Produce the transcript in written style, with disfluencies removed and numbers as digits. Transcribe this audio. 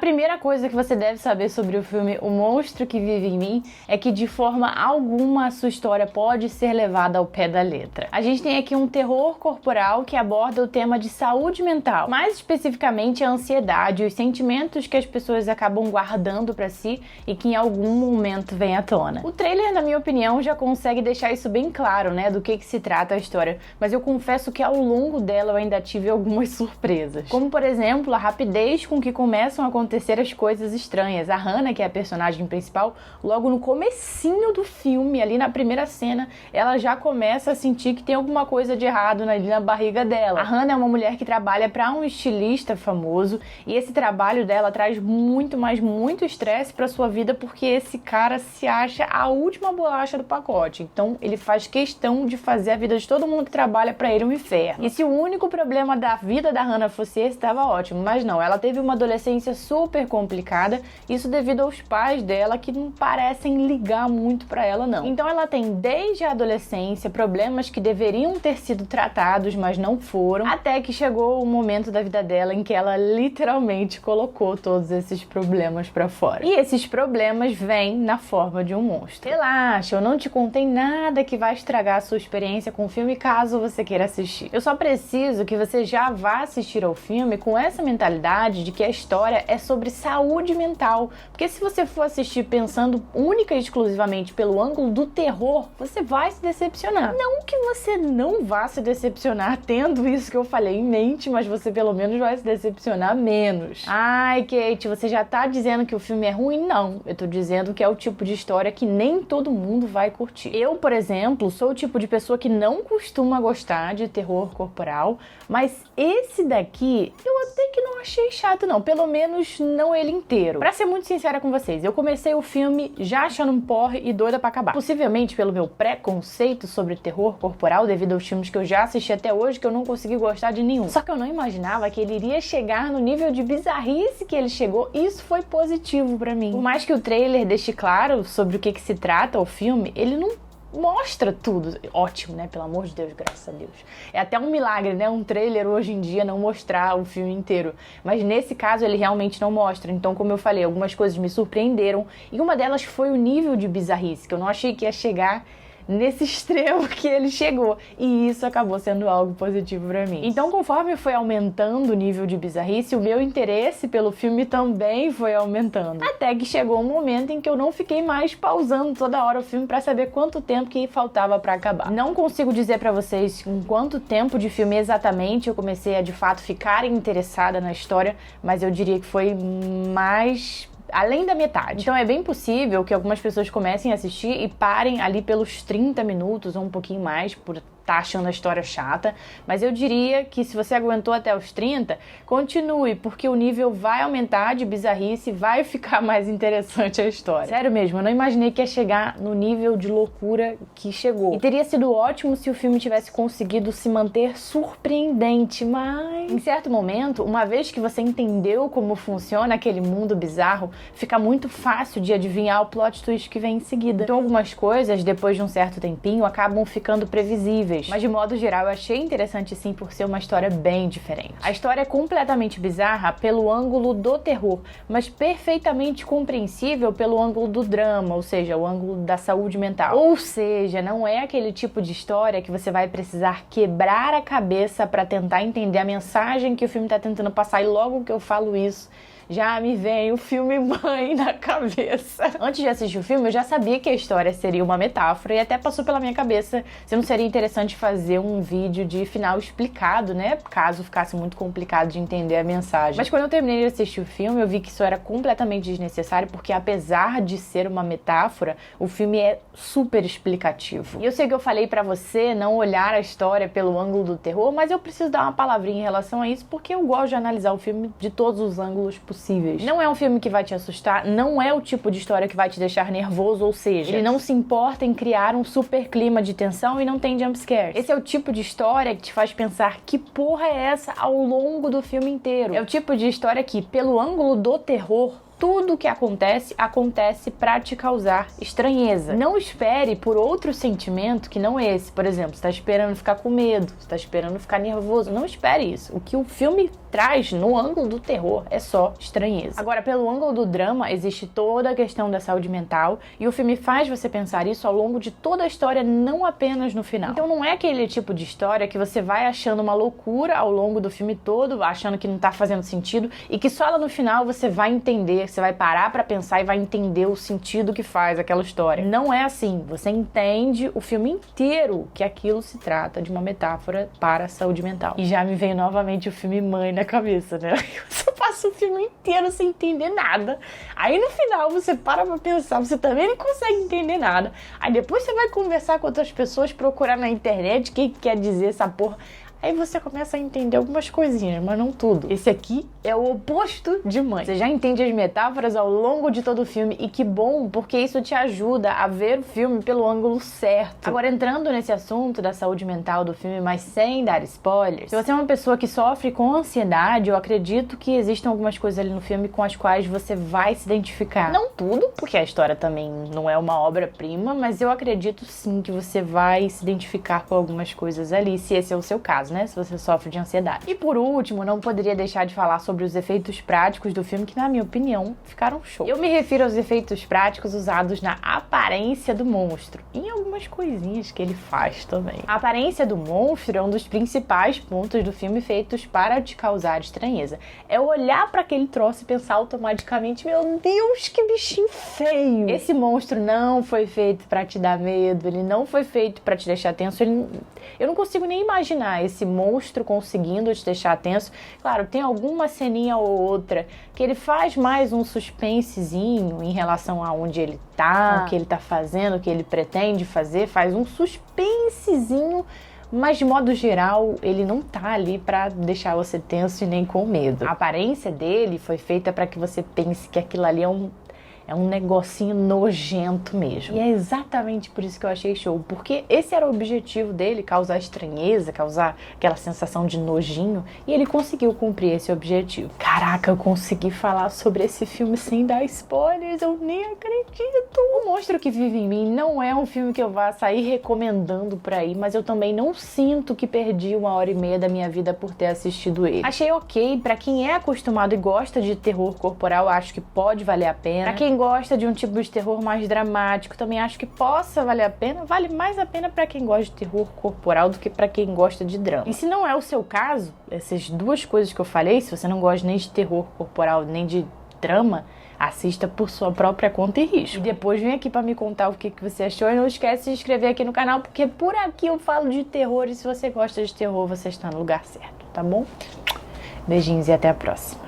primeira coisa que você deve saber sobre o filme O Monstro que Vive em Mim é que de forma alguma a sua história pode ser levada ao pé da letra. A gente tem aqui um terror corporal que aborda o tema de saúde mental, mais especificamente a ansiedade e os sentimentos que as pessoas acabam guardando pra si e que em algum momento vem à tona. O trailer, na minha opinião, já consegue deixar isso bem claro, né, do que se trata a história, mas eu confesso que ao longo dela eu ainda tive algumas surpresas. Como, por exemplo, a rapidez com que começam a acontecer as coisas estranhas. A Hannah, que é a personagem principal, logo no comecinho do filme, ali na primeira cena, ela já começa a sentir que tem alguma coisa de errado ali na barriga dela. A Hannah é uma mulher que trabalha para um estilista famoso e esse trabalho dela traz muito estresse para sua vida porque esse cara se acha a última bolacha do pacote. Então ele faz questão de fazer a vida de todo mundo que trabalha para ele um inferno. E se o único problema da vida da Hannah fosse esse, estava ótimo. Mas não, ela teve uma adolescência super complicada, isso devido aos pais dela que não parecem ligar muito para ela não. Então ela tem desde a adolescência problemas que deveriam ter sido tratados, mas não foram, até que chegou o momento da vida dela em que ela literalmente colocou todos esses problemas pra fora. E esses problemas vêm na forma de um monstro. Relaxa, eu não te contei nada que vai estragar a sua experiência com o filme caso você queira assistir. Eu só preciso que você já vá assistir ao filme com essa mentalidade de que a história é sobre saúde mental, porque se você for assistir pensando única e exclusivamente pelo ângulo do terror, você vai se decepcionar. Não que você não vá se decepcionar tendo isso que eu falei em mente, mas você pelo menos vai se decepcionar menos. Ai, Kate, você já tá dizendo que o filme é ruim? Não, eu tô dizendo que é o tipo de história que nem todo mundo vai curtir. Eu, por exemplo, sou o tipo de pessoa que não costuma gostar de terror corporal, mas esse daqui eu até que não achei chato não, pelo menos não ele inteiro. Pra ser muito sincera com vocês, eu comecei o filme já achando um porre e doida pra acabar. Possivelmente pelo meu preconceito sobre terror corporal, devido aos filmes que eu já assisti até hoje, que eu não consegui gostar de nenhum. Só que eu não imaginava que ele iria chegar no nível de bizarrice que ele chegou, e isso foi positivo pra mim. Por mais que o trailer deixe claro sobre o que se trata o filme, ele não mostra tudo. Ótimo, né? Pelo amor de Deus, graças a Deus. É até um milagre, né? Um trailer hoje em dia não mostrar o filme inteiro. Mas nesse caso ele realmente não mostra. Então, como eu falei, algumas coisas me surpreenderam. E uma delas foi o nível de bizarrice, que eu não achei que ia chegar nesse extremo que ele chegou, e isso acabou sendo algo positivo pra mim. Então, conforme foi aumentando o nível de bizarrice, o meu interesse pelo filme também foi aumentando, até que chegou um momento em que eu não fiquei mais pausando toda hora o filme pra saber quanto tempo que faltava pra acabar. Não consigo dizer pra vocês com quanto tempo de filme exatamente eu comecei a de fato ficar interessada na história, mas eu diria que foi mais além da metade. Então é bem possível que algumas pessoas comecem a assistir e parem ali pelos 30 minutos ou um pouquinho mais, por tá achando a história chata, mas eu diria que se você aguentou até os 30, continue, porque o nível vai aumentar de bizarrice, vai ficar mais interessante a história. Sério mesmo, eu não imaginei que ia chegar no nível de loucura que chegou. E teria sido ótimo se o filme tivesse conseguido se manter surpreendente, mas em certo momento, uma vez que você entendeu como funciona aquele mundo bizarro, fica muito fácil de adivinhar o plot twist que vem em seguida. Então algumas coisas, depois de um certo tempinho, acabam ficando previsíveis. Mas de modo geral eu achei interessante sim por ser uma história bem diferente. A história é completamente bizarra pelo ângulo do terror, mas perfeitamente compreensível pelo ângulo do drama, ou seja, o ângulo da saúde mental. Ou seja, não é aquele tipo de história que você vai precisar quebrar a cabeça para tentar entender a mensagem que o filme tá tentando passar, e logo que eu falo isso, já me vem o filme Mãe na cabeça. Antes de assistir o filme, eu já sabia que a história seria uma metáfora e até passou pela minha cabeça se não seria interessante fazer um vídeo de final explicado, né? Caso ficasse muito complicado de entender a mensagem. Mas quando eu terminei de assistir o filme, eu vi que isso era completamente desnecessário, porque apesar de ser uma metáfora, o filme é super explicativo. E eu sei que eu falei pra você não olhar a história pelo ângulo do terror, mas eu preciso dar uma palavrinha em relação a isso, porque eu gosto de analisar o filme de todos os ângulos possíveis. Não é um filme que vai te assustar, não é o tipo de história que vai te deixar nervoso, ou seja, ele não se importa em criar um super clima de tensão e não tem jumpscares. Esse é o tipo de história que te faz pensar que porra é essa ao longo do filme inteiro. É o tipo de história que, pelo ângulo do terror, tudo que acontece para te causar estranheza. Não espere por outro sentimento que não esse. Por exemplo, você tá esperando ficar com medo, você tá esperando ficar nervoso. Não espere isso. O que o filme traz no ângulo do terror é só estranheza. Agora, pelo ângulo do drama, existe toda a questão da saúde mental e o filme faz você pensar isso ao longo de toda a história, não apenas no final. Então não é aquele tipo de história que você vai achando uma loucura ao longo do filme todo, achando que não tá fazendo sentido e que só lá no final você vai entender, você vai parar pra pensar e vai entender o sentido que faz aquela história. Não é assim. Você entende o filme inteiro que aquilo se trata de uma metáfora para a saúde mental. E já me veio novamente o filme Mãe na cabeça, né? Você passa o filme inteiro sem entender nada. Aí no final você para pra pensar, você também não consegue entender nada. Aí depois você vai conversar com outras pessoas, procurar na internet o que quer dizer essa porra. Aí você começa a entender algumas coisinhas, mas não tudo. Esse aqui é o oposto de Mãe. Você já entende as metáforas ao longo de todo o filme e que bom, porque isso te ajuda a ver o filme pelo ângulo certo. Agora, entrando nesse assunto da saúde mental do filme, mas sem dar spoilers, se você é uma pessoa que sofre com ansiedade, eu acredito que existam algumas coisas ali no filme com as quais você vai se identificar. Não tudo, porque a história também não é uma obra-prima, mas eu acredito sim que você vai se identificar com algumas coisas ali, se esse é o seu caso, né? Se você sofre de ansiedade. E por último, não poderia deixar de falar sobre os efeitos práticos do filme, que na minha opinião, ficaram show. Eu me refiro aos efeitos práticos usados na aparência do monstro, e em algumas coisinhas que ele faz também. A aparência do monstro é um dos principais pontos do filme feitos para te causar estranheza. É olhar para aquele troço e pensar automaticamente, meu Deus, que bichinho feio! Esse monstro não foi feito para te dar medo, ele não foi feito para te deixar tenso, eu não consigo nem imaginar esse monstro conseguindo te deixar tenso. Claro, tem alguma ceninha ou outra que ele faz mais um suspensezinho em relação a onde ele tá, o que ele tá fazendo, o que ele pretende fazer, faz um suspensezinho, mas de modo geral ele não tá ali pra deixar você tenso e nem com medo. A aparência dele foi feita para que você pense que aquilo ali é um negocinho nojento mesmo. E é exatamente por isso que eu achei show, porque esse era o objetivo dele, causar estranheza, causar aquela sensação de nojinho, e ele conseguiu cumprir esse objetivo. Caraca, eu consegui falar sobre esse filme sem dar spoilers, eu nem acredito! O Monstro que Vive em Mim não é um filme que eu vá sair recomendando por aí, mas eu também não sinto que perdi 1h30 da minha vida por ter assistido ele. Achei ok, pra quem é acostumado e gosta de terror corporal, acho que pode valer a pena. Pra quem gosta de um tipo de terror mais dramático, também acho que possa valer a pena. Vale mais a pena pra quem gosta de terror corporal do que pra quem gosta de drama. E se não é o seu caso, essas duas coisas que eu falei, se você não gosta nem de terror corporal nem de drama, assista por sua própria conta e risco. E depois vem aqui pra me contar o que você achou. E não esquece de se inscrever aqui no canal, porque por aqui eu falo de terror. E se você gosta de terror, você está no lugar certo, tá bom? Beijinhos e até a próxima.